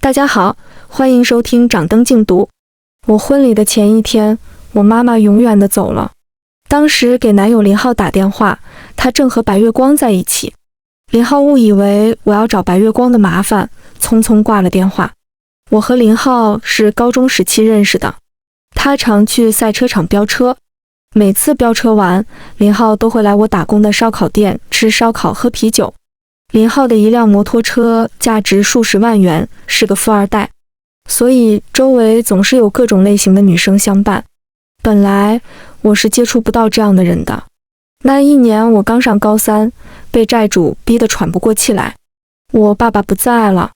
大家好，欢迎收听掌灯静读。我婚礼的前一天，我妈妈永远的走了。当时给男友林浩打电话，他正和白月光在一起。林浩误以为我要找白月光的麻烦，匆匆挂了电话。我和林浩是高中时期认识的，他常去赛车场飙车，每次飙车完，林浩都会来我打工的烧烤店吃烧烤喝啤酒。林浩的一辆摩托车价值数十万元，是个富二代，所以周围总是有各种类型的女生相伴。本来我是接触不到这样的人的。那一年我刚上高三，被债主逼得喘不过气来。我爸爸不在了，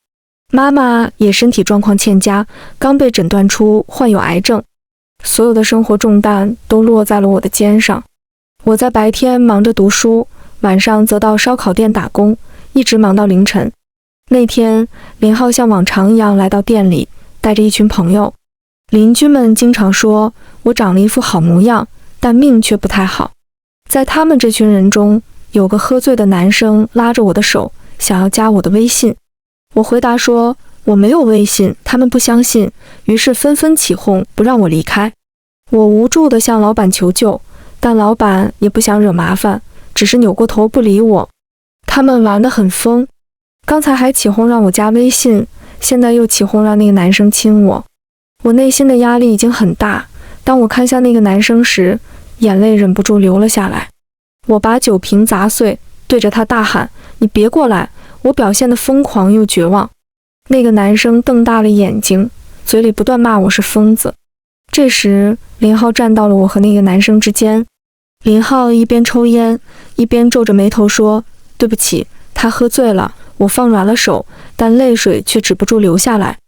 妈妈也身体状况欠佳，刚被诊断出患有癌症，所有的生活重担都落在了我的肩上。我在白天忙着读书，晚上则到烧烤店打工，一直忙到凌晨。那天，林浩像往常一样来到店里，带着一群朋友。邻居们经常说我长了一副好模样，但命却不太好。在他们这群人中，有个喝醉的男生拉着我的手，想要加我的微信。我回答说我没有微信，他们不相信，于是纷纷起哄，不让我离开。我无助地向老板求救，但老板也不想惹麻烦，只是扭过头不理我。他们玩得很疯，刚才还起哄让我加微信，现在又起哄让那个男生亲我。我内心的压力已经很大，当我看向那个男生时，眼泪忍不住流了下来。我把酒瓶砸碎，对着他大喊：你别过来！我表现得疯狂又绝望。那个男生瞪大了眼睛，嘴里不断骂我是疯子。这时，林浩站到了我和那个男生之间。林浩一边抽烟，一边皱着眉头说：对不起，他喝醉了。我放软了手，但泪水却止不住流下来。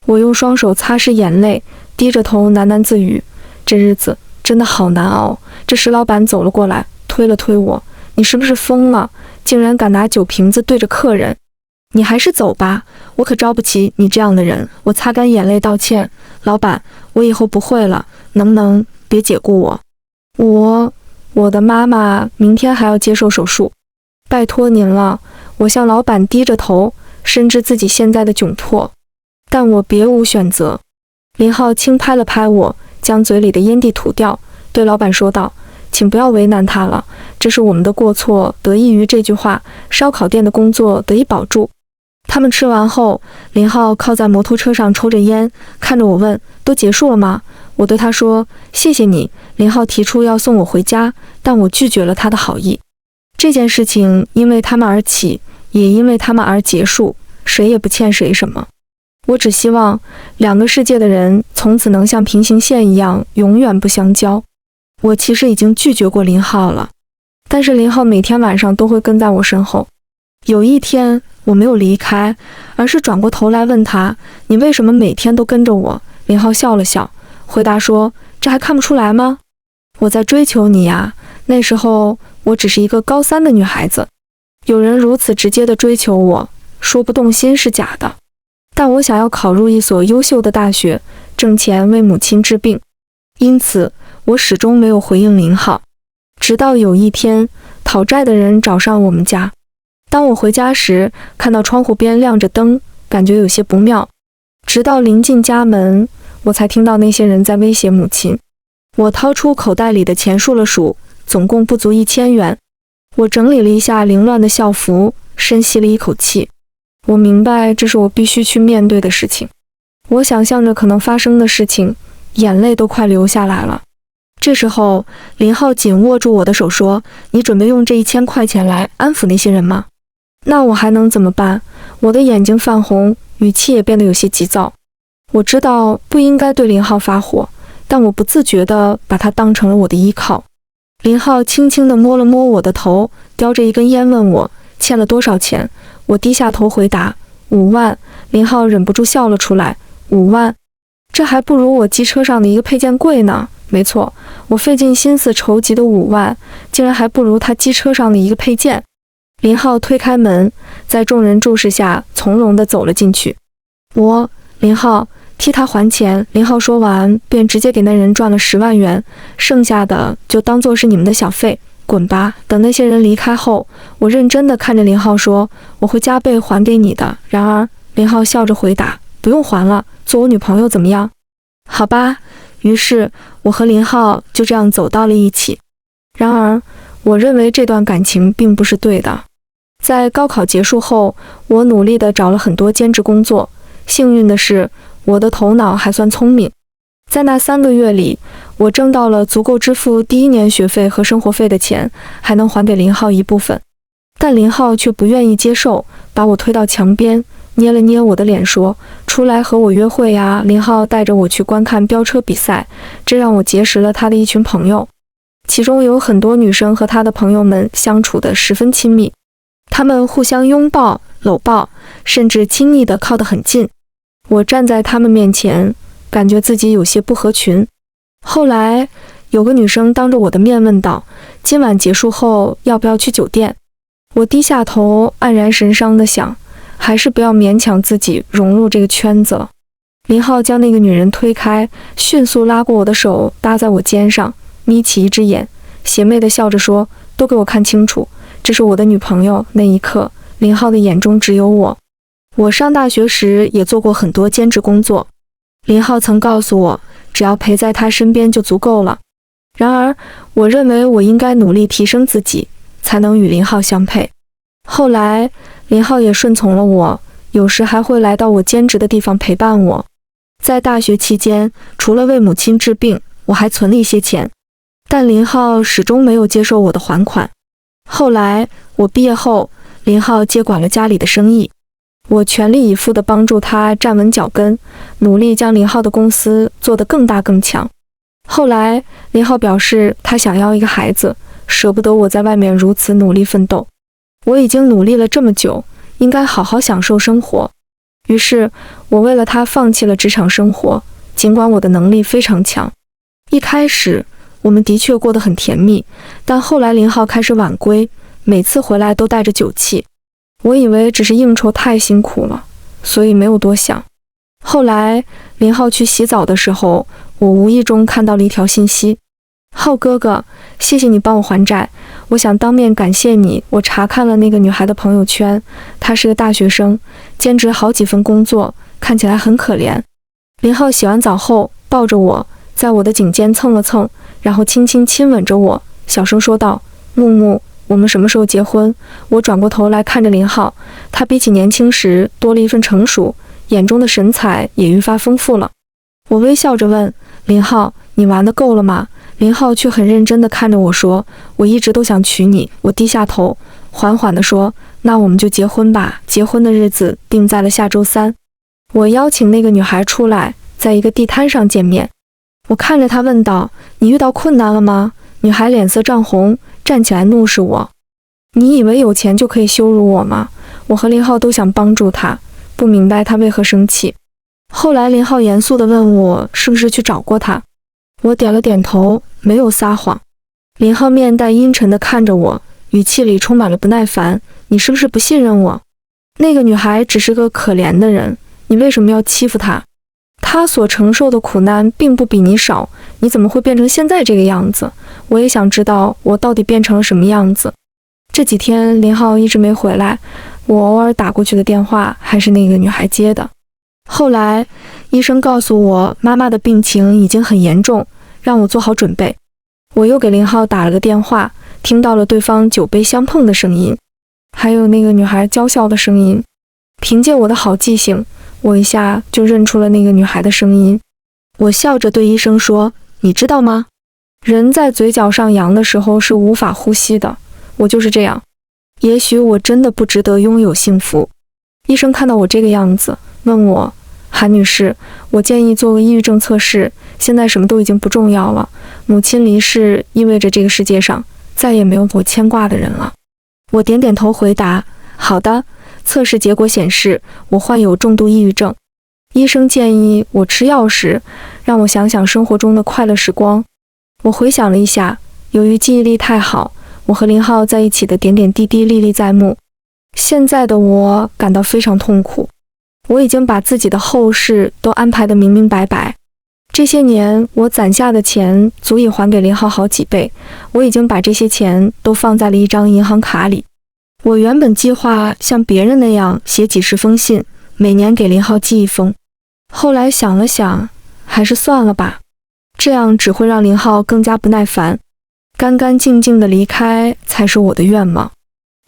我用双手擦拭眼泪，低着头喃喃自语：这日子真的好难熬。这时老板走了过来，推了推我：你是不是疯了？竟然敢拿酒瓶子对着客人！你还是走吧，我可招不起你这样的人。我擦干眼泪道歉：老板，我以后不会了，能不能别解雇我？我的妈妈明天还要接受手术，拜托您了。我向老板低着头，深知自己现在的窘迫，但我别无选择。林浩轻拍了拍我，将嘴里的烟蒂吐掉，对老板说道：请不要为难他了，这是我们的过错，得益于这句话，烧烤店的工作得以保住。他们吃完后，林浩靠在摩托车上抽着烟，看着我问：都结束了吗？我对他说：谢谢你。林浩提出要送我回家，但我拒绝了他的好意。这件事情因为他们而起，也因为他们而结束，谁也不欠谁什么。我只希望两个世界的人从此能像平行线一样永远不相交。我其实已经拒绝过林浩了，但是林浩每天晚上都会跟在我身后。有一天我没有离开，而是转过头来问他：你为什么每天都跟着我？林浩笑了笑，回答说：这还看不出来吗？我在追求你呀，那时候我只是一个高三的女孩子。有人如此直接的追求我，说不动心是假的。但我想要考入一所优秀的大学，挣钱为母亲治病，因此我始终没有回应林浩。直到有一天，讨债的人找上我们家。当我回家时，看到窗户边亮着灯，感觉有些不妙。直到临近家门，我才听到那些人在威胁母亲。我掏出口袋里的钱数了数，总共不足1000元。我整理了一下凌乱的校服，深吸了一口气。我明白这是我必须去面对的事情。我想象着可能发生的事情，眼泪都快流下来了。这时候，林浩紧握住我的手说：你准备用这1000块钱来安抚那些人吗？那我还能怎么办？我的眼睛泛红，语气也变得有些急躁。我知道不应该对林浩发火，但我不自觉地把他当成了我的依靠。林浩轻轻地摸了摸我的头，叼着一根烟问我欠了多少钱。我低下头回答5万。林浩忍不住笑了出来：5万？这还不如我机车上的一个配件贵呢。没错，我费尽心思筹集的5万，竟然还不如他机车上的一个配件。林浩推开门，在众人注视下从容地走了进去。林浩替他还钱。林浩说完便直接给那人赚了10万元，剩下的就当作是你们的小费，滚吧。等那些人离开后，我认真地看着林浩说：我会加倍还给你的。然而林浩笑着回答：不用还了，做我女朋友怎么样？好吧。于是我和林浩就这样走到了一起。然而，我认为这段感情并不是对的。在高考结束后，我努力地找了很多兼职工作。幸运的是，我的头脑还算聪明。在那3个月里，我挣到了足够支付第1年学费和生活费的钱，还能还给林浩一部分。但林浩却不愿意接受，把我推到墙边，捏了捏我的脸说：“出来和我约会呀！”林浩带着我去观看飙车比赛，这让我结识了他的一群朋友，其中有很多女生和他的朋友们相处得十分亲密，他们互相拥抱、搂抱，甚至亲密地靠得很近。我站在他们面前，感觉自己有些不合群。后来，有个女生当着我的面问道：“今晚结束后要不要去酒店？”我低下头，黯然神伤地想，还是不要勉强自己融入这个圈子了。林浩将那个女人推开，迅速拉过我的手，搭在我肩上，眯起一只眼，邪魅地笑着说：“都给我看清楚，这是我的女朋友。”那一刻，林浩的眼中只有我。我上大学时也做过很多兼职工作，林浩曾告诉我，只要陪在他身边就足够了。然而，我认为我应该努力提升自己，才能与林浩相配。后来，林浩也顺从了我，有时还会来到我兼职的地方陪伴我。在大学期间，除了为母亲治病，我还存了一些钱，但林浩始终没有接受我的还款。后来，我毕业后，林浩接管了家里的生意，我全力以赴地帮助他站稳脚跟，努力将林浩的公司做得更大更强。后来，林浩表示他想要一个孩子，舍不得我在外面如此努力奋斗。我已经努力了这么久，应该好好享受生活。于是，我为了他放弃了职场生活，尽管我的能力非常强。一开始，我们的确过得很甜蜜，但后来林浩开始晚归，每次回来都带着酒气。我以为只是应酬太辛苦了，所以没有多想。后来，林浩去洗澡的时候，我无意中看到了一条信息：“浩哥哥，谢谢你帮我还债，我想当面感谢你。”我查看了那个女孩的朋友圈，她是个大学生，兼职好几份工作，看起来很可怜。林浩洗完澡后，抱着我，在我的颈间蹭了蹭，然后轻轻亲吻着我，小声说道：“木木，我们什么时候结婚？”我转过头来看着林浩，他比起年轻时多了一份成熟，眼中的神采也愈发丰富了。我微笑着问林浩：“你玩得够了吗？”林浩却很认真地看着我说：“我一直都想娶你。”我低下头，缓缓地说：“那我们就结婚吧。”结婚的日子定在了下周3。我邀请那个女孩出来，在一个地摊上见面。我看着她问道：“你遇到困难了吗？”女孩脸色涨红，站起来怒视我：“你以为有钱就可以羞辱我吗？”我和林浩都想帮助她，不明白她为何生气。后来林浩严肃地问我是不是去找过她，我点了点头，没有撒谎。林浩面带阴沉地看着我，语气里充满了不耐烦：“你是不是不信任我？那个女孩只是个可怜的人，你为什么要欺负她？她所承受的苦难并不比你少，你怎么会变成现在这个样子？”我也想知道我到底变成了什么样子。这几天林浩一直没回来，我偶尔打过去的电话还是那个女孩接的。后来医生告诉我妈妈的病情已经很严重，让我做好准备。我又给林浩打了个电话，听到了对方酒杯相碰的声音，还有那个女孩娇笑的声音。凭借我的好记性，我一下就认出了那个女孩的声音。我笑着对医生说：“你知道吗？人在嘴角上扬的时候是无法呼吸的，我就是这样。也许我真的不值得拥有幸福。”医生看到我这个样子，问我：“韩女士，我建议做个抑郁症测试，现在什么都已经不重要了。母亲离世意味着这个世界上再也没有我牵挂的人了。”我点点头回答：“好的。”测试结果显示我患有重度抑郁症。医生建议我吃药时，让我想想生活中的快乐时光。我回想了一下，由于记忆力太好，我和林浩在一起的点点滴滴历历在目。现在的我感到非常痛苦，我已经把自己的后事都安排得明明白白。这些年我攒下的钱足以还给林浩好几倍，我已经把这些钱都放在了一张银行卡里。我原本计划像别人那样写几十封信，每年给林浩寄一封，后来想了想，还是算了吧，这样只会让林浩更加不耐烦。干干净净的离开才是我的愿望。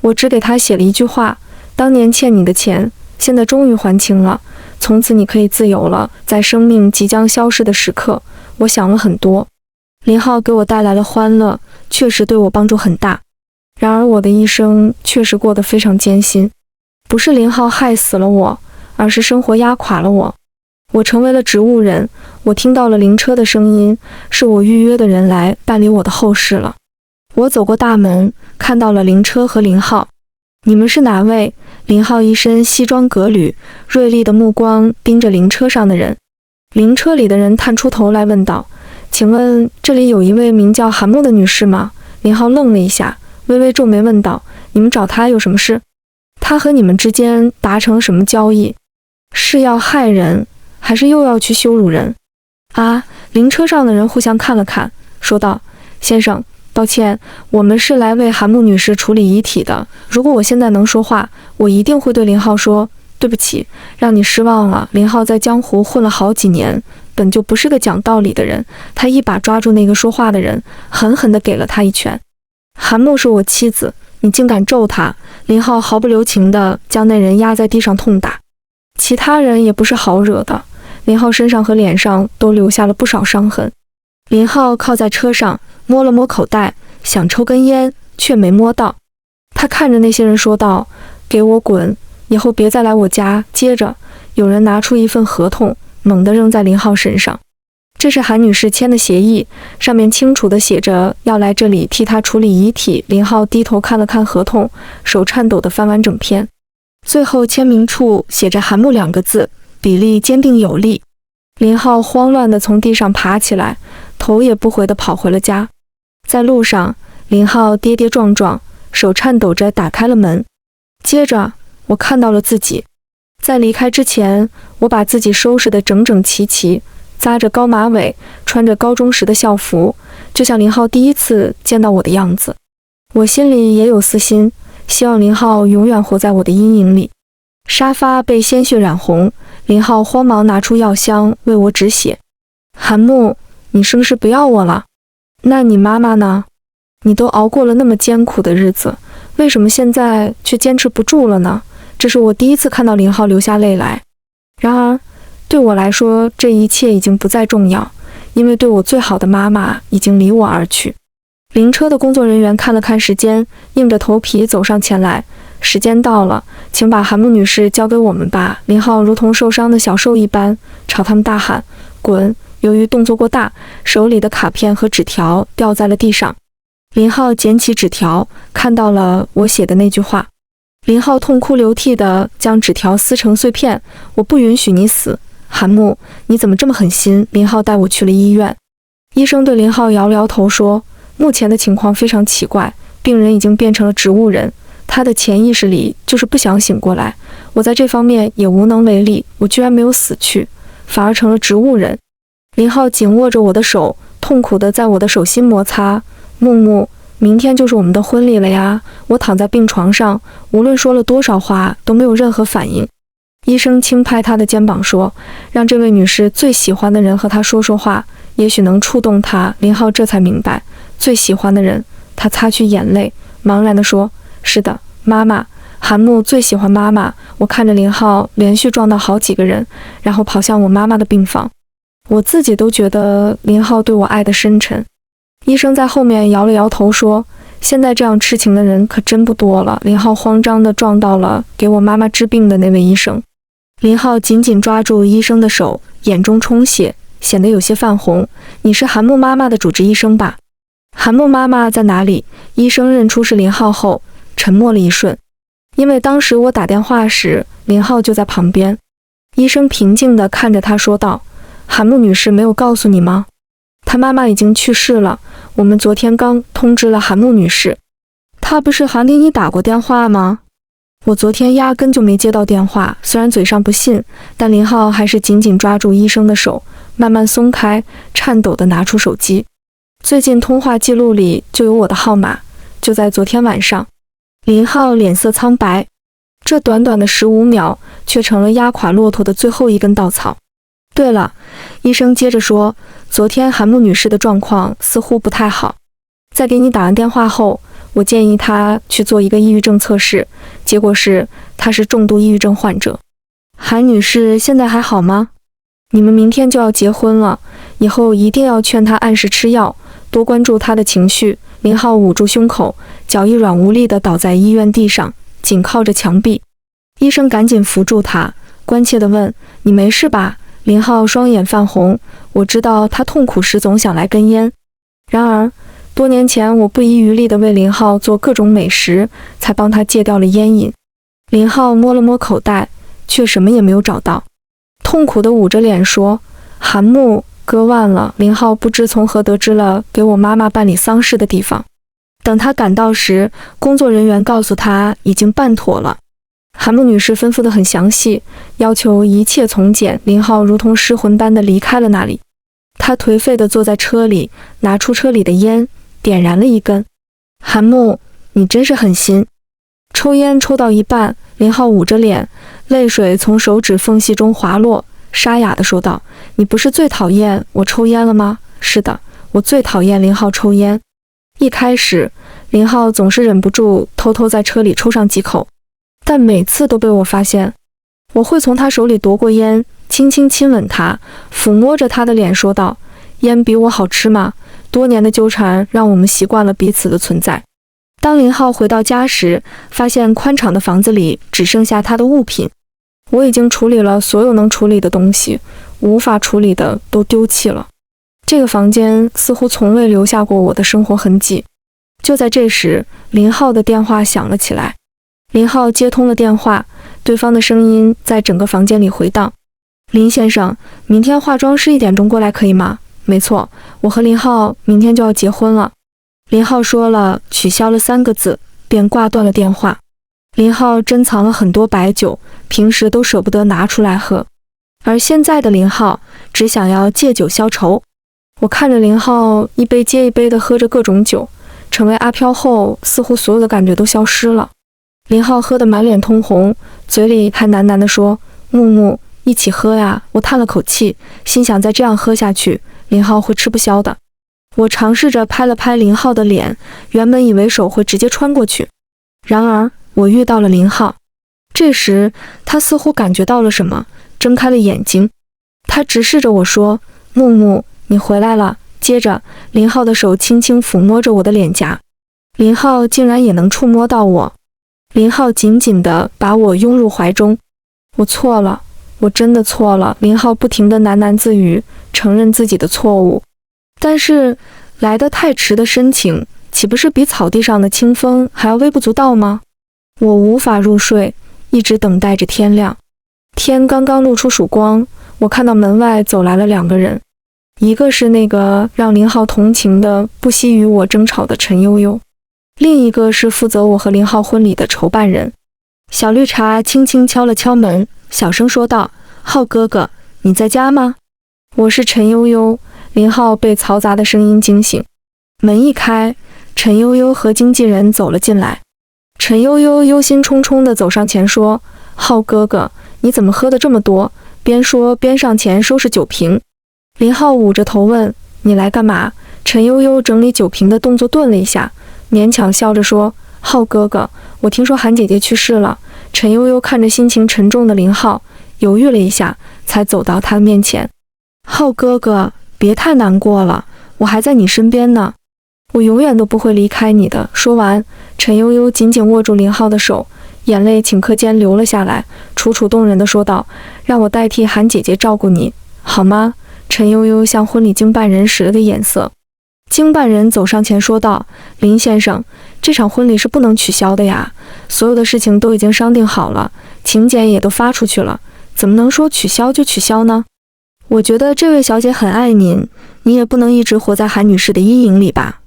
我只给他写了一句话：当年欠你的钱，现在终于还清了，从此你可以自由了。在生命即将消逝的时刻，我想了很多。林浩给我带来了欢乐，确实对我帮助很大。然而我的一生确实过得非常艰辛，不是林浩害死了我，而是生活压垮了我。我成为了植物人，我听到了灵车的声音，是我预约的人来办理我的后事了。我走过大门，看到了灵车和林浩。你们是哪位？林浩一身西装革履，锐利的目光盯着灵车上的人。灵车里的人探出头来问道：请问这里有一位名叫韩木的女士吗？林浩愣了一下，微微皱眉问道：你们找她有什么事？她和你们之间达成了什么交易？是要害人，还是又要去羞辱人？啊！灵车上的人互相看了看，说道：先生，抱歉，我们是来为韩木女士处理遗体的。如果我现在能说话，我一定会对林浩说：对不起，让你失望了。林浩在江湖混了好几年，本就不是个讲道理的人。他一把抓住那个说话的人，狠狠地给了他一拳。韩木是我妻子，你竟敢咒她！林浩毫不留情地将那人压在地上痛打。其他人也不是好惹的，林浩身上和脸上都留下了不少伤痕。林浩靠在车上，摸了摸口袋，想抽根烟，却没摸到。他看着那些人说道：给我滚，以后别再来我家。接着有人拿出一份合同，猛地扔在林浩身上。这是韩女士签的协议，上面清楚地写着要来这里替她处理遗体。林浩低头看了看合同，手颤抖地翻完整篇，最后签名处写着韩木2个字，比例坚定有力。林浩慌乱地从地上爬起来，头也不回地跑回了家。在路上，林浩跌跌撞撞，手颤抖着打开了门。接着我看到了自己。在离开之前，我把自己收拾得整整齐齐，扎着高马尾，穿着高中时的校服，就像林浩第一次见到我的样子。我心里也有私心，希望林浩永远活在我的阴影里。沙发被鲜血染红，林浩慌忙拿出药箱为我止血。韩木，你是不是不要我了？那你妈妈呢？你都熬过了那么艰苦的日子，为什么现在却坚持不住了呢？这是我第一次看到林浩流下泪来。然而对我来说，这一切已经不再重要，因为对我最好的妈妈已经离我而去。灵车的工作人员看了看时间，硬着头皮走上前来。时间到了，请把韩木女士交给我们吧。林浩如同受伤的小兽一般，朝他们大喊：滚！由于动作过大，手里的卡片和纸条掉在了地上。林浩捡起纸条，看到了我写的那句话。林浩痛哭流涕地将纸条撕成碎片：我不允许你死，韩木，你怎么这么狠心？林浩带我去了医院。医生对林浩摇了摇头说：目前的情况非常奇怪，病人已经变成了植物人，他的潜意识里就是不想醒过来。我在这方面也无能为力，我居然没有死去，反而成了植物人。林浩紧握着我的手，痛苦地在我的手心摩擦。木木，明天就是我们的婚礼了呀！我躺在病床上，无论说了多少话都没有任何反应。医生轻拍他的肩膀说：让这位女士最喜欢的人和她说说话，也许能触动她。林浩这才明白，最喜欢的人。他擦去眼泪，茫然地说：是的，妈妈。韩木最喜欢妈妈。我看着林浩连续撞到好几个人，然后跑向我妈妈的病房。我自己都觉得林浩对我爱得深沉。医生在后面摇了摇头说：现在这样痴情的人可真不多了。林浩慌张地撞到了给我妈妈治病的那位医生。林浩紧紧抓住医生的手，眼中充血，显得有些泛红。你是韩木妈妈的主治医生吧？韩木妈妈在哪里？医生认出是林浩后，沉默了一瞬。因为当时我打电话时，林浩就在旁边。医生平静地看着他说道：韩木女士没有告诉你吗？她妈妈已经去世了，我们昨天刚通知了韩木女士。她不是还给你打过电话吗？我昨天压根就没接到电话，虽然嘴上不信，但林浩还是紧紧抓住医生的手，慢慢松开，颤抖地拿出手机。最近通话记录里就有我的号码，就在昨天晚上。林浩脸色苍白，这短短的15秒却成了压垮骆驼的最后一根稻草。对了，医生接着说，昨天韩木女士的状况似乎不太好。在给你打完电话后，我建议她去做一个抑郁症测试，结果是她是重度抑郁症患者。韩女士现在还好吗？你们明天就要结婚了，以后一定要劝她按时吃药，多关注她的情绪。林浩捂住胸口，脚一软无力地倒在医院地上，紧靠着墙壁。医生赶紧扶住他，关切地问：你没事吧？林浩双眼泛红，我知道他痛苦时总想来根烟。然而多年前我不遗余力地为林浩做各种美食，才帮他戒掉了烟瘾。林浩摸了摸口袋，却什么也没有找到，痛苦地捂着脸说：韩木割腕了。林浩不知从何得知了给我妈妈办理丧事的地方。等他赶到时，工作人员告诉他已经办妥了。韩木女士吩咐得很详细，要求一切从简。林浩如同失魂般地离开了那里。他颓废地坐在车里，拿出车里的烟，点燃了一根。韩木，你真是狠心。抽烟抽到一半，林浩捂着脸，泪水从手指缝隙中滑落，沙哑地说道：你不是最讨厌我抽烟了吗？是的，我最讨厌林浩抽烟。一开始，林浩总是忍不住偷偷在车里抽上几口，但每次都被我发现。我会从他手里夺过烟，轻轻亲吻他，抚摸着他的脸说道：烟比我好吃吗？多年的纠缠让我们习惯了彼此的存在。当林浩回到家时，发现宽敞的房子里只剩下他的物品。我已经处理了所有能处理的东西，无法处理的都丢弃了。这个房间似乎从未留下过我的生活痕迹。就在这时，林浩的电话响了起来。林浩接通了电话，对方的声音在整个房间里回荡：林先生，明天化妆师1点钟过来可以吗？没错，我和林浩明天就要结婚了。林浩说了取消了3个字，便挂断了电话。林浩珍藏了很多白酒，平时都舍不得拿出来喝，而现在的林浩只想要借酒消愁。我看着林浩一杯接一杯地喝着各种酒，成为阿飘后，似乎所有的感觉都消失了。林浩喝得满脸通红，嘴里还喃喃地说：木木，一起喝呀。我叹了口气，心想再这样喝下去，林浩会吃不消的。我尝试着拍了拍林浩的脸，原本以为手会直接穿过去，然而我遇到了林浩。这时他似乎感觉到了什么，睁开了眼睛。他直视着我说：木木，你回来了。接着林浩的手轻轻抚摸着我的脸颊，林浩竟然也能触摸到我。林浩紧紧地把我拥入怀中。我错了，我真的错了。林浩不停地喃喃自语，承认自己的错误。但是来得太迟的深情，岂不是比草地上的清风还要微不足道吗？我无法入睡，一直等待着天亮。天刚刚露出曙光，我看到门外走来了2个人，一个是那个让林浩同情的不惜与我争吵的陈悠悠，另一个是负责我和林浩婚礼的筹办人。小绿茶轻轻敲了敲门，小声说道：浩哥哥，你在家吗？我是陈悠悠。林浩被嘈杂的声音惊醒，门一开，陈悠悠和经纪人走了进来。陈悠悠忧心忡忡地走上前说：浩哥哥，你怎么喝得这么多？边说边上前收拾酒瓶。林浩捂着头问：你来干嘛？陈悠悠整理酒瓶的动作顿了一下，勉强笑着说：浩哥哥，我听说韩姐姐去世了。陈悠悠看着心情沉重的林浩，犹豫了一下，才走到他的面前。浩哥哥，别太难过了，我还在你身边呢，我永远都不会离开你的。说完，陈悠悠紧紧握住林浩的手，眼泪顷刻间流了下来，楚楚动人地说道：让我代替韩姐姐照顾你，好吗？陈悠悠向婚礼经办人使了个眼色。经办人走上前说道：林先生，这场婚礼是不能取消的呀，所有的事情都已经商定好了，请柬也都发出去了，怎么能说取消就取消呢？我觉得这位小姐很爱您，你也不能一直活在韩女士的阴影里吧。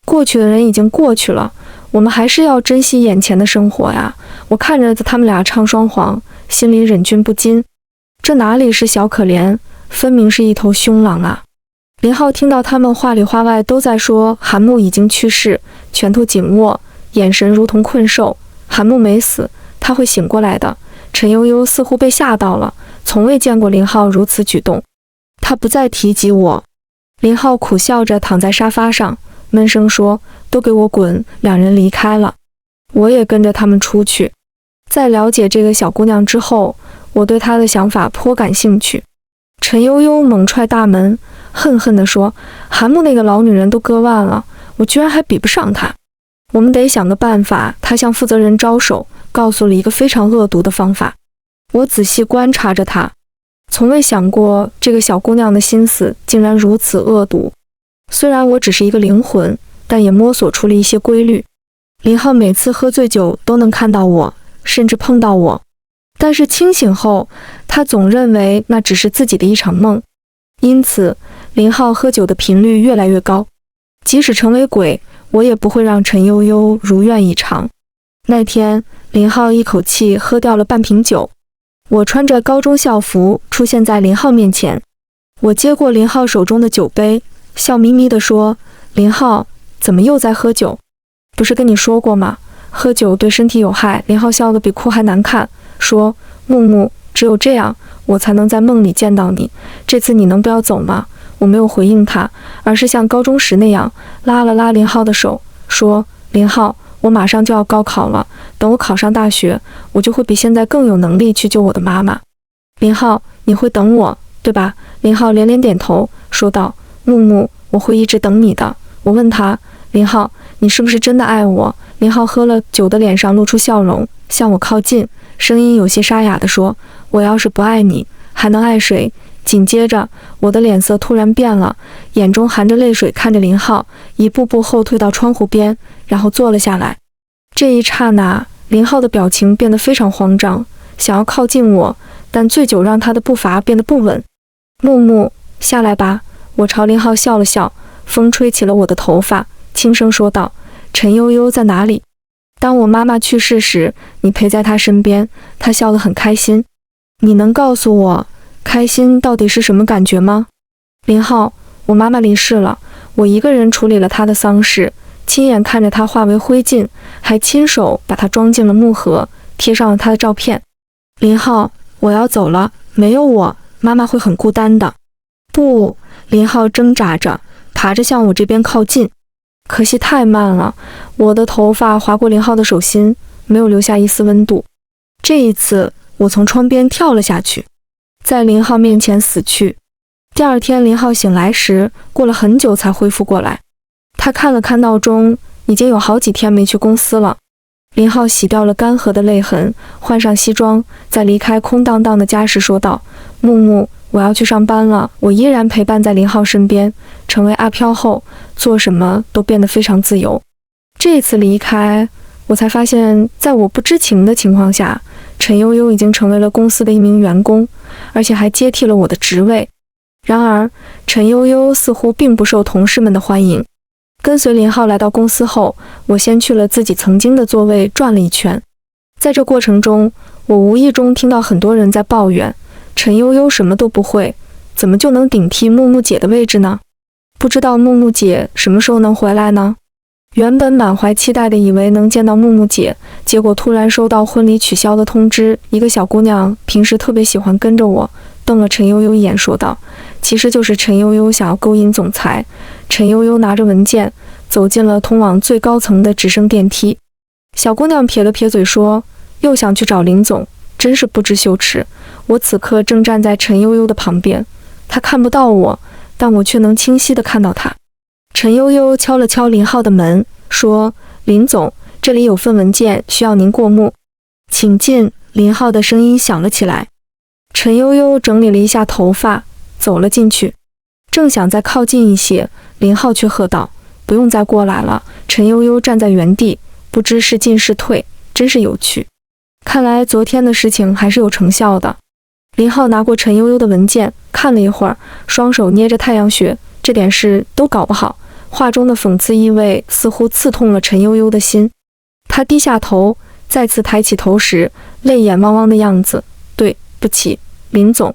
过去的人已经过去了，我们还是要珍惜眼前的生活呀。我看着他们俩唱双簧，心里忍俊不禁。这哪里是小可怜，分明是一头凶狼啊！林浩听到他们话里话外都在说韩木已经去世，拳头紧握，眼神如同困兽。韩木没死，他会醒过来的。陈悠悠似乎被吓到了，从未见过林浩如此举动。他不再提及我。林浩苦笑着躺在沙发上，闷声说：“都给我滚！”两人离开了，我也跟着他们出去。在了解这个小姑娘之后，我对她的想法颇感兴趣。陈悠悠猛踹大门，恨恨地说：“韩木那个老女人都割腕了，我居然还比不上她。我们得想个办法。”她向负责人招手，告诉了一个非常恶毒的方法。我仔细观察着她，从未想过这个小姑娘的心思竟然如此恶毒。虽然我只是一个灵魂，但也摸索出了一些规律。林浩每次喝醉酒都能看到我，甚至碰到我，但是清醒后，他总认为那只是自己的一场梦。因此，林浩喝酒的频率越来越高。即使成为鬼，我也不会让陈悠悠如愿以偿。那天，林浩一口气喝掉了半瓶酒。我穿着高中校服出现在林浩面前，我接过林浩手中的酒杯，笑眯眯地说：“林浩，怎么又在喝酒？不是跟你说过吗？喝酒对身体有害。”林浩笑得比哭还难看，说：“木木，只有这样，我才能在梦里见到你。这次你能不要走吗？”我没有回应他，而是像高中时那样拉了拉林浩的手，说：“林浩，我马上就要高考了，等我考上大学，我就会比现在更有能力去救我的妈妈。林浩，你会等我，对吧？”林浩连连点头，说道：“木木，我会一直等你的。”我问他：“林浩，你是不是真的爱我？”林浩喝了酒的脸上露出笑容，向我靠近，声音有些沙哑地说：“我要是不爱你，还能爱谁？”紧接着，我的脸色突然变了，眼中含着泪水看着林浩，一步步后退到窗户边，然后坐了下来。这一刹那，林浩的表情变得非常慌张，想要靠近我，但醉酒让他的步伐变得不稳。木木，下来吧。我朝林浩笑了笑，风吹起了我的头发，轻声说道：“陈悠悠在哪里？当我妈妈去世时，你陪在她身边。”她笑得很开心。你能告诉我，开心到底是什么感觉吗？林浩，我妈妈离世了，我一个人处理了她的丧事，亲眼看着她化为灰烬，还亲手把她装进了木盒，贴上了她的照片。林浩，我要走了，没有我，妈妈会很孤单的。不，林浩挣扎着，爬着向我这边靠近。可惜太慢了，我的头发划过林浩的手心，没有留下一丝温度。这一次，我从窗边跳了下去，在林浩面前死去。第二天，林浩醒来时，过了很久才恢复过来。他看了看闹钟，已经有好几天没去公司了。林浩洗掉了干涸的泪痕，换上西装，在离开空荡荡的家时说道：“木木，我要去上班了。”我依然陪伴在林浩身边。成为阿飘后，做什么都变得非常自由。这次离开，我才发现，在我不知情的情况下，陈悠悠已经成为了公司的一名员工，而且还接替了我的职位。然而，陈悠悠似乎并不受同事们的欢迎。跟随林浩来到公司后，我先去了自己曾经的座位转了一圈。在这过程中，我无意中听到很多人在抱怨，陈悠悠什么都不会，怎么就能顶替木木姐的位置呢？不知道木木姐什么时候能回来呢？原本满怀期待的以为能见到木木姐，结果突然收到婚礼取消的通知。一个小姑娘平时特别喜欢跟着我，瞪了陈悠悠一眼说道：“其实就是陈悠悠想要勾引总裁。”陈悠悠拿着文件走进了通往最高层的直升电梯。小姑娘撇了撇嘴说：“又想去找林总，真是不知羞耻。”我此刻正站在陈悠悠的旁边，她看不到我，但我却能清晰地看到她。陈悠悠敲了敲林浩的门，说：“林总，这里有份文件需要您过目，请进。”林浩的声音响了起来。陈悠悠整理了一下头发，走了进去，正想再靠近一些，林浩却喝道：“不用再过来了。”陈悠悠站在原地，不知是进是退，真是有趣。看来昨天的事情还是有成效的。林浩拿过陈悠悠的文件，看了一会儿，双手捏着太阳穴，这点事都搞不好。话中的讽刺意味似乎刺痛了陈悠悠的心。他低下头，再次抬起头时，泪眼汪汪的样子。“对不起，林总。”“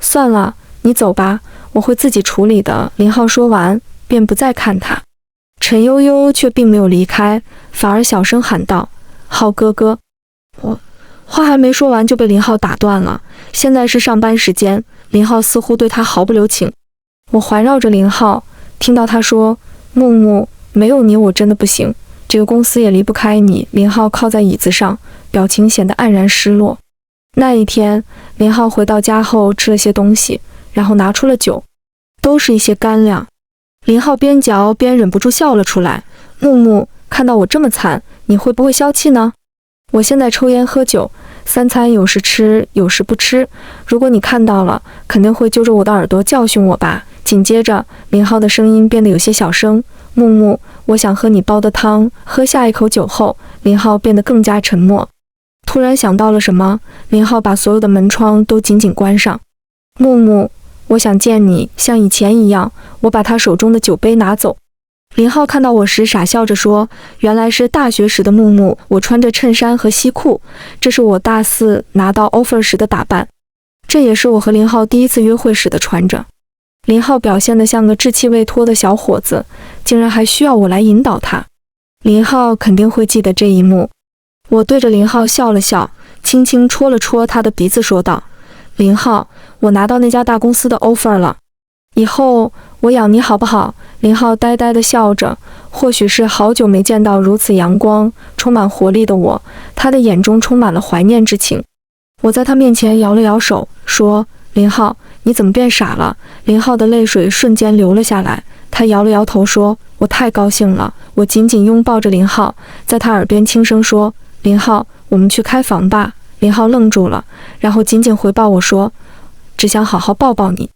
算了，你走吧，我会自己处理的。”林浩说完，便不再看他。陈悠悠却并没有离开，反而小声喊道：“浩哥哥，话还没说完就被林浩打断了。现在是上班时间，林浩似乎对他毫不留情。我环绕着林浩，听到他说：“木木，没有你我真的不行，这个公司也离不开你。”林浩靠在椅子上，表情显得黯然失落。那一天，林浩回到家后吃了些东西，然后拿出了酒，都是一些干粮。林浩边嚼边忍不住笑了出来。木木，看到我这么惨，你会不会消气呢？我现在抽烟喝酒，3餐有时吃，有时不吃。如果你看到了，肯定会揪着我的耳朵教训我吧。紧接着，林浩的声音变得有些小声。木木，我想喝你煲的汤。喝下一口酒后，林浩变得更加沉默。突然想到了什么，林浩把所有的门窗都紧紧关上。木木，我想见你，像以前一样。我把他手中的酒杯拿走。林浩看到我时傻笑着说，原来是大学时的木木。我穿着衬衫和西裤，这是我大4拿到 offer 时的打扮，这也是我和林浩第一次约会时的穿着。林浩表现得像个稚气未脱的小伙子，竟然还需要我来引导他。林浩肯定会记得这一幕。我对着林浩笑了笑，轻轻戳了戳他的鼻子，说道：“林浩，我拿到那家大公司的 offer 了，以后我养你好不好？”林浩呆呆地笑着，或许是好久没见到如此阳光、充满活力的我，他的眼中充满了怀念之情。我在他面前摇了摇手，说：“林浩，你怎么变傻了？”林浩的泪水瞬间流了下来，他摇了摇头说：“我太高兴了。”我紧紧拥抱着林浩，在他耳边轻声说：“林浩，我们去开房吧。”林浩愣住了，然后紧紧回抱我说：“只想好好抱抱你。”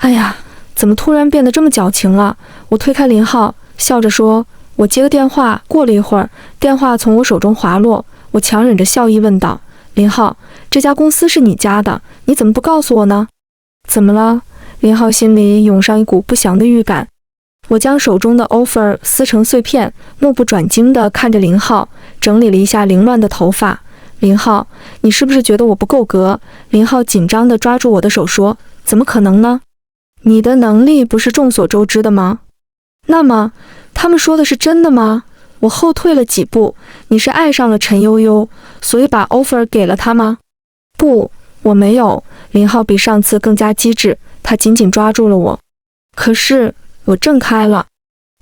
哎呀，怎么突然变得这么矫情了？我推开林浩，笑着说：“我接个电话。”过了一会儿，电话从我手中滑落，我强忍着笑意问道：“林浩，这家公司是你家的，你怎么不告诉我呢？”“怎么了？”林浩心里涌上一股不祥的预感。我将手中的 offer 撕成碎片，目不转睛地看着林浩，整理了一下凌乱的头发。“林浩，你是不是觉得我不够格？”林浩紧张地抓住我的手说：“怎么可能呢？你的能力不是众所周知的吗？”“那么，他们说的是真的吗？”我后退了几步。“你是爱上了陈悠悠，所以把 offer 给了他吗？”“不，我没有。”林浩比上次更加机智，他紧紧抓住了我。“可是……”我挣开了。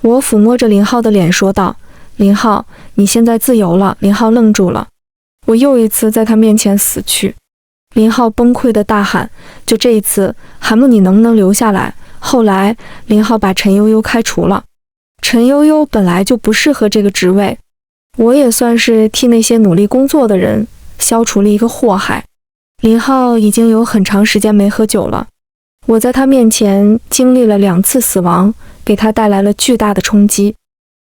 我抚摸着林浩的脸说道：“林浩，你现在自由了。”林浩愣住了。我又一次在他面前死去。林浩崩溃地大喊：“就这一次，韩木，你能不能留下来？”后来，林浩把陈悠悠开除了。陈悠悠本来就不适合这个职位，我也算是替那些努力工作的人消除了一个祸害。林浩已经有很长时间没喝酒了。我在他面前经历了2次死亡，给他带来了巨大的冲击。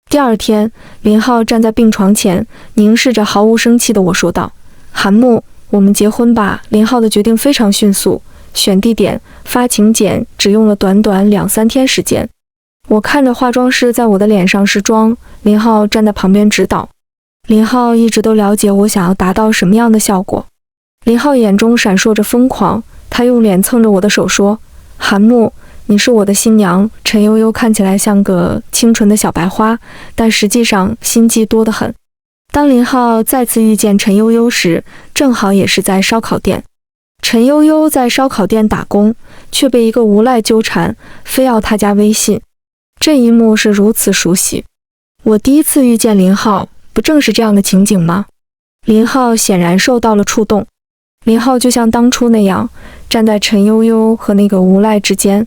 第二天，林浩站在病床前，凝视着毫无生气的我说道：“韩木，我们结婚吧。”林浩的决定非常迅速，选地点、发请柬只用了短短2-3天时间。我看着化妆师在我的脸上试妆，林浩站在旁边指导。林浩一直都了解我想要达到什么样的效果。林浩眼中闪烁着疯狂，他用脸蹭着我的手说：“韩木，你是我的新娘。”陈悠悠看起来像个清纯的小白花，但实际上心机多得很。当林浩再次遇见陈悠悠时，正好也是在烧烤店。陈悠悠在烧烤店打工，却被一个无赖纠缠，非要他加微信。这一幕是如此熟悉。我第一次遇见林浩，不正是这样的情景吗？林浩显然受到了触动。林浩就像当初那样，站在陈悠悠和那个无赖之间。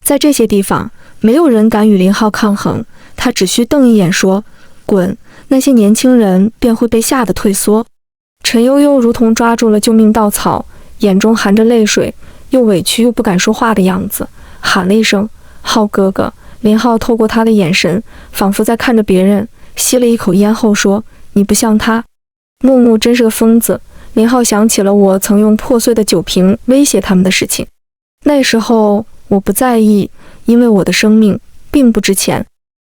在这些地方，没有人敢与林浩抗衡，他只需瞪一眼说：“滚！”那些年轻人便会被吓得退缩。陈悠悠如同抓住了救命稻草，眼中含着泪水，又委屈又不敢说话的样子，喊了一声：“浩哥哥！”林浩透过他的眼神，仿佛在看着别人，吸了一口烟后说：“你不像他。”木木真是个疯子。林浩想起了我曾用破碎的酒瓶威胁他们的事情。那时候我不在意，因为我的生命并不值钱。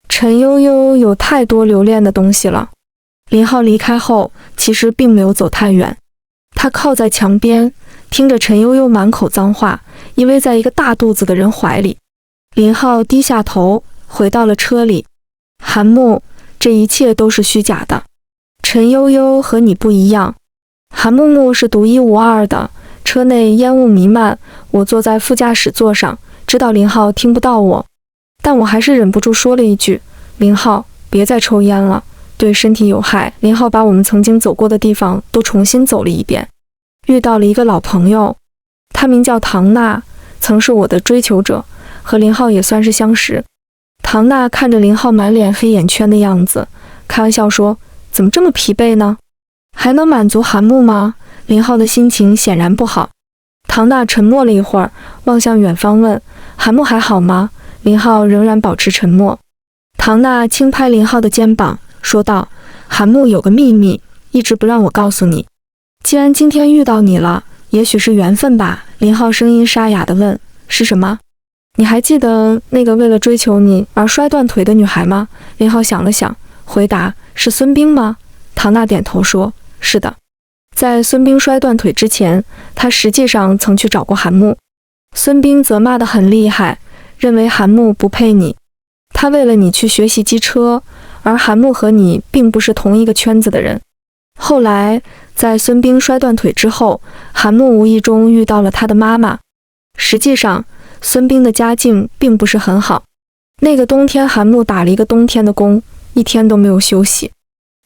陈悠悠有太多留恋的东西了。林浩离开后，其实并没有走太远。他靠在墙边，听着陈悠悠满口脏话，依偎在一个大肚子的人怀里。林浩低下头，回到了车里。韩木，这一切都是虚假的。陈悠悠和你不一样。韩木木是独一无二的。车内烟雾弥漫，我坐在副驾驶座上，知道林浩听不到我，但我还是忍不住说了一句：林浩，别再抽烟了，对身体有害。林浩把我们曾经走过的地方都重新走了一遍，遇到了一个老朋友，他名叫唐娜，曾是我的追求者，和林浩也算是相识。唐娜看着林浩满脸黑眼圈的样子，开玩笑说：怎么这么疲惫呢？还能满足韩木吗？林浩的心情显然不好。唐娜沉默了一会儿，望向远方问：韩木还好吗？林浩仍然保持沉默。唐娜轻拍林浩的肩膀，说道：韩木有个秘密，一直不让我告诉你。既然今天遇到你了，也许是缘分吧。林浩声音沙哑地问：是什么？你还记得那个为了追求你而摔断腿的女孩吗？林浩想了想，回答：是孙冰吗？唐娜点头说：是的。在孙冰摔断腿之前，他实际上曾去找过韩木。孙冰责骂得很厉害，认为韩木不配你，他为了你去学习机车，而韩木和你并不是同一个圈子的人。后来在孙冰摔断腿之后，韩木无意中遇到了他的妈妈。实际上孙冰的家境并不是很好，那个冬天韩木打了一个冬天的工，一天都没有休息。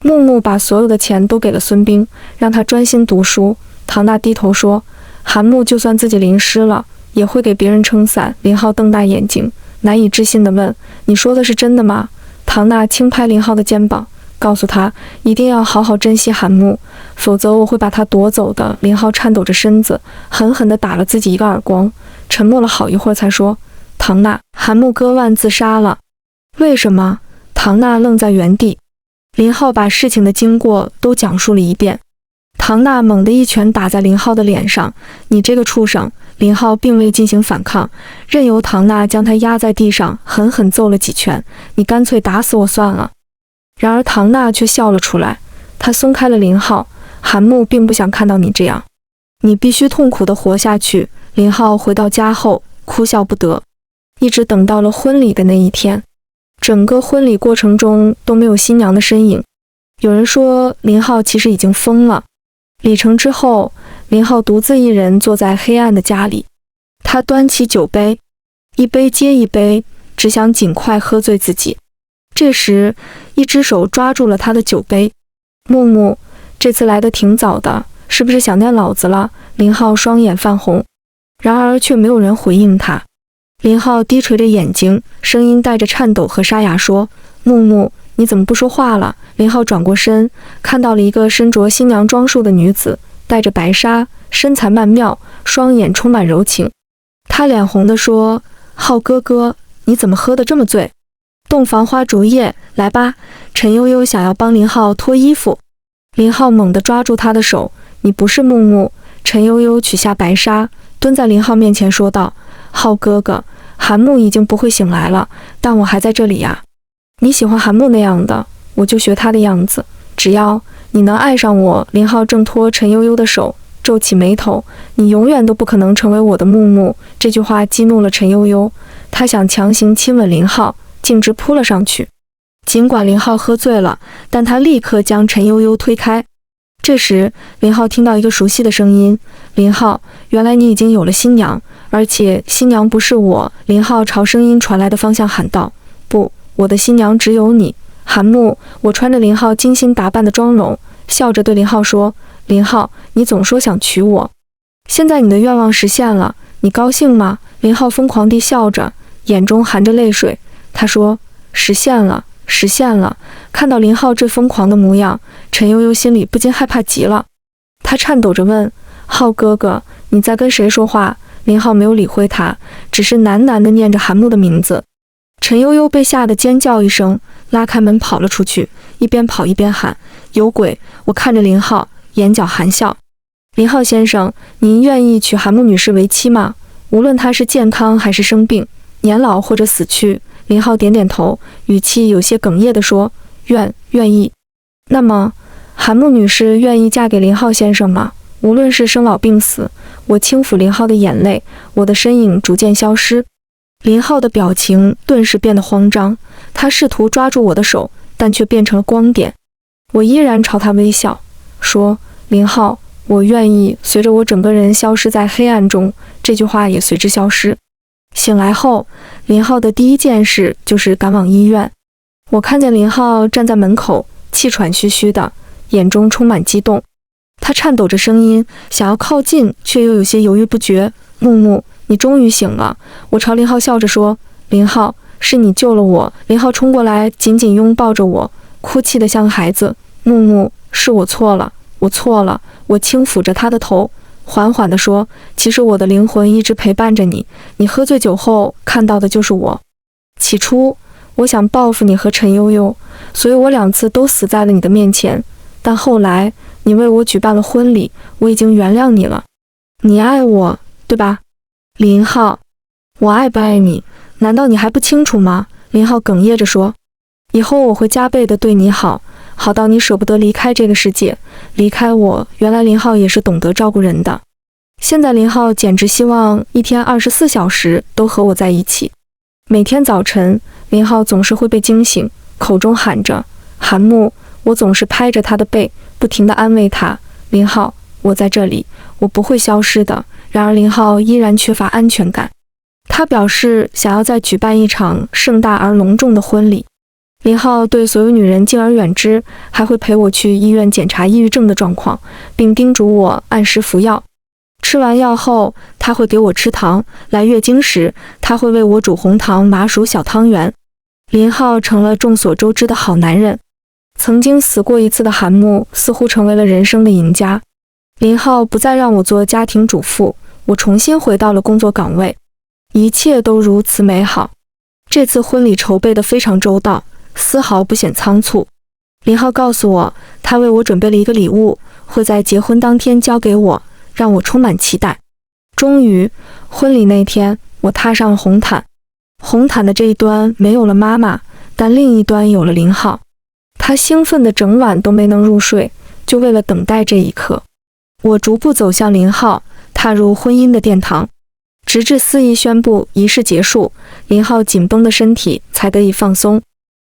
木木把所有的钱都给了孙冰，让他专心读书。唐娜低头说：韩木就算自己淋湿了，也会给别人撑伞。林浩瞪大眼睛，难以置信地问：你说的是真的吗？唐娜轻拍林浩的肩膀，告诉他一定要好好珍惜韩木，否则我会把他夺走的。林浩颤抖着身子，狠狠地打了自己一个耳光，沉默了好一会儿才说：唐娜，韩木割腕自杀了。为什么？唐娜愣在原地。林浩把事情的经过都讲述了一遍。唐娜猛地一拳打在林浩的脸上：你这个畜生！林浩并未进行反抗，任由唐娜将他压在地上狠狠揍了几拳：你干脆打死我算了。然而唐娜却笑了出来，她松开了林浩：韩木并不想看到你这样，你必须痛苦地活下去。林浩回到家后哭笑不得，一直等到了婚礼的那一天。整个婚礼过程中都没有新娘的身影。有人说林浩其实已经疯了。礼成之后，林浩独自一人坐在黑暗的家里，他端起酒杯，一杯接一杯，只想尽快喝醉自己。这时一只手抓住了他的酒杯：木木，这次来得挺早的，是不是想念老子了？林浩双眼泛红，然而却没有人回应他。林浩低垂着眼睛，声音带着颤抖和沙哑说：木木，你怎么不说话了？林浩转过身，看到了一个身着新娘装束的女子，戴着白纱，身材曼妙，双眼充满柔情。他脸红地说：浩哥哥，你怎么喝得这么醉？洞房花烛夜，来吧。陈悠悠想要帮林浩脱衣服。林浩猛地抓住他的手：你不是木木。陈悠悠取下白纱，蹲在林浩面前说道：浩哥哥，韩木已经不会醒来了，但我还在这里呀。你喜欢韩木那样的，我就学他的样子，只要你能爱上我。林浩挣脱陈悠悠的手，皱起眉头：你永远都不可能成为我的木木。这句话激怒了陈悠悠，他想强行亲吻林浩，径直扑了上去。尽管林浩喝醉了，但他立刻将陈悠悠推开。这时林浩听到一个熟悉的声音：林浩，原来你已经有了新娘，而且新娘不是我。林浩朝声音传来的方向喊道：不，我的新娘只有你。韩木，我穿着林浩精心打扮的妆容，笑着对林浩说：林浩，你总说想娶我，现在你的愿望实现了，你高兴吗？林浩疯狂地笑着，眼中含着泪水。他说：实现了，实现了。看到林浩这疯狂的模样，陈悠悠心里不禁害怕极了。他颤抖着问：浩哥哥，你在跟谁说话？林浩没有理会他，只是喃喃地念着韩木的名字。陈悠悠被吓得尖叫一声，拉开门跑了出去，一边跑一边喊：有鬼！我看着林浩，眼角含笑。林浩先生，您愿意娶韩木女士为妻吗？无论她是健康还是生病，年老或者死去。林浩点点头，语气有些哽咽地说：愿意。那么韩木女士愿意嫁给林浩先生吗？无论是生老病死。我轻抚林浩的眼泪，我的身影逐渐消失。林浩的表情顿时变得慌张，他试图抓住我的手，但却变成了光点。我依然朝他微笑，说：林浩，我愿意随着我整个人消失在黑暗中，这句话也随之消失。醒来后，林浩的第一件事就是赶往医院。我看见林浩站在门口，气喘吁吁的，眼中充满激动。他颤抖着声音，想要靠近，却又有些犹豫不决。木木，你终于醒了。我朝林浩笑着说，林浩，是你救了我。林浩冲过来，紧紧拥抱着我，哭泣得像个孩子。木木，是我错了，我错了。我轻抚着他的头，缓缓地说，其实我的灵魂一直陪伴着你，你喝醉酒后看到的就是我。起初我想报复你和陈悠悠，所以我2次都死在了你的面前，但后来你为我举办了婚礼，我已经原谅你了。你爱我，对吧？林浩，我爱不爱你，难道你还不清楚吗？林浩哽咽着说，以后我会加倍的对你好，好到你舍不得离开这个世界，离开我。原来林浩也是懂得照顾人的。现在林浩简直希望一天24小时都和我在一起。每天早晨，林浩总是会被惊醒，口中喊着韩木，我总是拍着他的背，不停地安慰他，林浩，我在这里，我不会消失的。然而林浩依然缺乏安全感，他表示想要再举办一场盛大而隆重的婚礼。林浩对所有女人敬而远之，还会陪我去医院检查抑郁症的状况，并叮嘱我按时服药。吃完药后，他会给我吃糖，来月经时，他会为我煮红糖麻薯小汤圆。林浩成了众所周知的好男人。曾经死过一次的韩木似乎成为了人生的赢家。林浩不再让我做家庭主妇，我重新回到了工作岗位，一切都如此美好。这次婚礼筹备得非常周到，丝毫不显仓促。林浩告诉我，他为我准备了一个礼物，会在结婚当天交给我，让我充满期待。终于，婚礼那天，我踏上了红毯。红毯的这一端没有了妈妈，但另一端有了林浩。他兴奋的整晚都没能入睡，就为了等待这一刻。我逐步走向林浩，踏入婚姻的殿堂，直至司仪宣布仪式结束，林浩紧绷的身体才得以放松。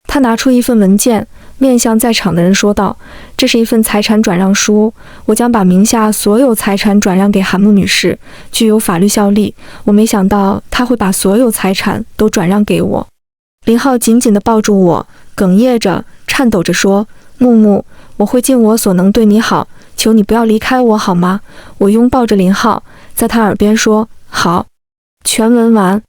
他拿出一份文件，面向在场的人说道，这是一份财产转让书，我将把名下所有财产转让给韩木女士，具有法律效力。我没想到他会把所有财产都转让给我。林浩紧紧地抱住我，哽咽着，颤抖着说，木木，我会尽我所能对你好，求你不要离开我好吗？我拥抱着林浩，在他耳边说，好。全文完。